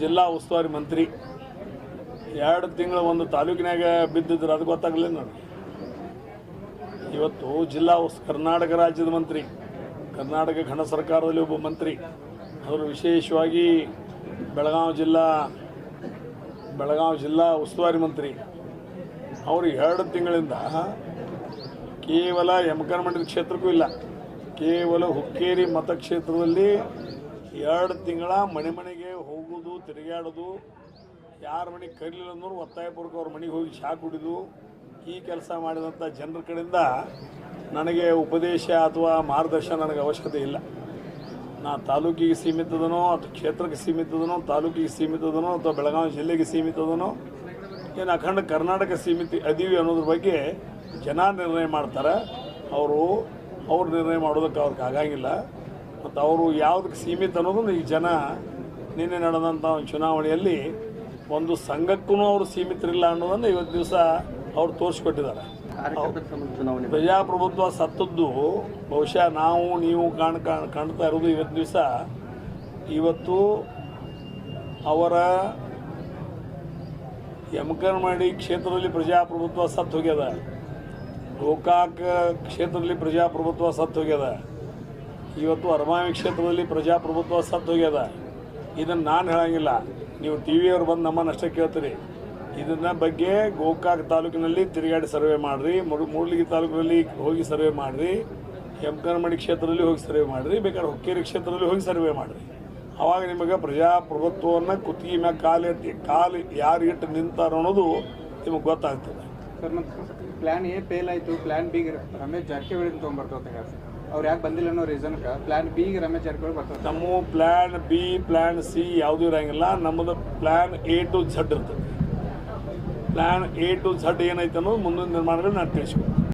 ಜಿಲ್ಲಾ ಉಸ್ತುವಾರಿ ಮಂತ್ರಿ 2 ತಿಂಗಳು ಒಂದು ತಾಲೂಕಿನಾಗ ಬಿದ್ದಿದ್ರು, ಅದು ಗೊತ್ತಾಗಲಿಲ್ಲ ನನಗೆ. ಇವತ್ತು ಕರ್ನಾಟಕ ರಾಜ್ಯದ ಮಂತ್ರಿ, ಕರ್ನಾಟಕ ಘನ ಸರ್ಕಾರದಲ್ಲಿ ಒಬ್ಬ ಮಂತ್ರಿ, ಅವರು ವಿಶೇಷವಾಗಿ ಬೆಳಗಾವಿ ಜಿಲ್ಲಾ ಉಸ್ತುವಾರಿ ಮಂತ್ರಿ, ಅವರು 2 ತಿಂಗಳಿಂದ ಕೇವಲ ಯಮಕನಮಂಡಲ ಕ್ಷೇತ್ರಕ್ಕೂ ಇಲ್ಲ, ಕೇವಲ ಹುಕ್ಕೇರಿ ಮತಕ್ಷೇತ್ರದಲ್ಲಿ 2 ತಿಂಗಳ ಮನೆಗೆ ಹೋಗೋದು, ತಿರುಗಾಡೋದು, ಯಾರ ಮನೆಗೆ ಕರೀಲಿಲ್ಲ ಅಂದರೂ ಒತ್ತಾಯಪೂರ್ವಕ ಅವ್ರ ಮನೆಗೆ ಹೋಗಿ ಚಹಾ ಕುಡಿದು ಈ ಕೆಲಸ ಮಾಡಿದಂಥ ಜನರ ಕಡೆಯಿಂದ ನನಗೆ ಉಪದೇಶ ಅಥವಾ ಮಾರ್ಗದರ್ಶನ ನನಗೆ ಅವಶ್ಯಕತೆ ಇಲ್ಲ. ನಾ ತಾಲೂಕಿಗೆ ಸೀಮಿತದನೋ ಅಥವಾ ಕ್ಷೇತ್ರಕ್ಕೆ ಸೀಮಿತದನೋ, ತಾಲೂಕಿಗೆ ಸೀಮಿತದನೋ ಅಥವಾ ಬೆಳಗಾವಿ ಜಿಲ್ಲೆಗೆ ಸೀಮಿತದನೋ, ಏನು ಅಖಂಡ ಕರ್ನಾಟಕ ಸೀಮಿತ ಅದೀವಿ ಅನ್ನೋದ್ರ ಬಗ್ಗೆ ಜನ ನಿರ್ಣಯ ಮಾಡ್ತಾರೆ. ಅವ್ರು ನಿರ್ಣಯ ಮಾಡೋದಕ್ಕೆ ಅವ್ರಿಗೆ ಆಗಂಗಿಲ್ಲ. ಮತ್ತು ಅವರು ಯಾವುದಕ್ಕೆ ಸೀಮಿತ ಅನ್ನೋದನ್ನು ಈ ಜನ ನಿನ್ನೆ ನಡೆದಂಥ ಚುನಾವಣೆಯಲ್ಲಿ ಒಂದು ಸಂಘಕ್ಕೂ ಅವರು ಸೀಮಿತರಿಲ್ಲ ಅನ್ನೋದನ್ನು ಇವತ್ತು ದಿವಸ ಅವ್ರು ತೋರಿಸ್ಕೊಟ್ಟಿದ್ದಾರೆ. ಪ್ರಜಾಪ್ರಭುತ್ವ ಸತ್ತದ್ದು ಬಹುಶಃ ನೀವು ಕಾಣ್ತಾ ಇರೋದು ಇವತ್ತು ಅವರ ಯಮಕನಮಂಡಿ ಕ್ಷೇತ್ರದಲ್ಲಿ ಪ್ರಜಾಪ್ರಭುತ್ವ ಸತ್ತು ಹೋಗ್ಯದ, ಗೋಕಾಕ್ ಕ್ಷೇತ್ರದಲ್ಲಿ ಪ್ರಜಾಪ್ರಭುತ್ವ ಸತ್ತು ಹೋಗ್ಯದ, ಇವತ್ತು ಅರಮಾವಿ ಕ್ಷೇತ್ರದಲ್ಲಿ ಪ್ರಜಾಪ್ರಭುತ್ವ ಸತ್ತು ಹೋಗ್ಯದ. ಇದನ್ನು ನಾನು ಹೇಳಂಗಿಲ್ಲ, ನೀವು ಟಿ ವಿಯವ್ರು ಬಂದು ನಮ್ಮನ್ನು ಅಷ್ಟೇ ಕೇಳ್ತೀರಿ. ಇದನ್ನ ಬಗ್ಗೆ ಗೋಕಾಕ್ ತಾಲೂಕಿನಲ್ಲಿ ತಿರುಗಾಡಿ ಸರ್ವೆ ಮಾಡಿರಿ, ಮೂಡಲಗಿ ತಾಲೂಕಿನಲ್ಲಿ ಹೋಗಿ ಸರ್ವೆ ಮಾಡಿರಿ, ಯಮಕನಮಂಡಿ ಕ್ಷೇತ್ರದಲ್ಲಿ ಹೋಗಿ ಸರ್ವೆ ಮಾಡಿರಿ, ಬೇಕಾದ್ರೆ ಹುಕ್ಕೇರಿ ಕ್ಷೇತ್ರದಲ್ಲಿ ಹೋಗಿ ಸರ್ವೆ ಮಾಡಿರಿ. ಆವಾಗ ನಿಮಗೆ ಪ್ರಜಾಪ್ರಭುತ್ವವನ್ನು ಕುತ್ತಿಗೆ ಮ್ಯಾಗ ಕಾಲು ಯಾರು ಇಟ್ಟು ನಿಂತಾರೋ ಅನ್ನೋದು ನಿಮಗೆ ಗೊತ್ತಾಗ್ತದೆ. ಸರ್, ಮತ್ತು ಪ್ಲ್ಯಾನ್ ಎ ಫೇಲ್ ಆಯಿತು, ಪ್ಲ್ಯಾನ್ ಬಿಗೆ ರಮೇಶ್ ಜಾರಕಿಹೊಳಿ ತೊಗೊಂಡ್ಬರ್ತದೆ. ಅವ್ರು ಯಾಕೆ ಬಂದಿಲ್ಲ ಅನ್ನೋ ರೀಸನ್ಗೆ ಪ್ಲ್ಯಾನ್ ಬಿಗೆ ರಮೇಶ್ ಜಾರಕಿಹೊಳಿ ಬರ್ತದೆ. ನಮ್ಮ ಪ್ಲ್ಯಾನ್ ಬಿ, ಪ್ಲ್ಯಾನ್ ಸಿ ಯಾವುದೂ ಇರೋಂಗಿಲ್ಲ. ನಮ್ಮದು ಪ್ಲ್ಯಾನ್ A to Z ಇರ್ತದೆ. ಪ್ಲ್ಯಾನ್ A to Z ಏನೈತೆ ಅನ್ನೋದು ಮುಂದಿನ ನಿರ್ಮಾಣಗಳು ನಾನು ತಿಳಿಸ್ಕೊಡ್ತೀನಿ.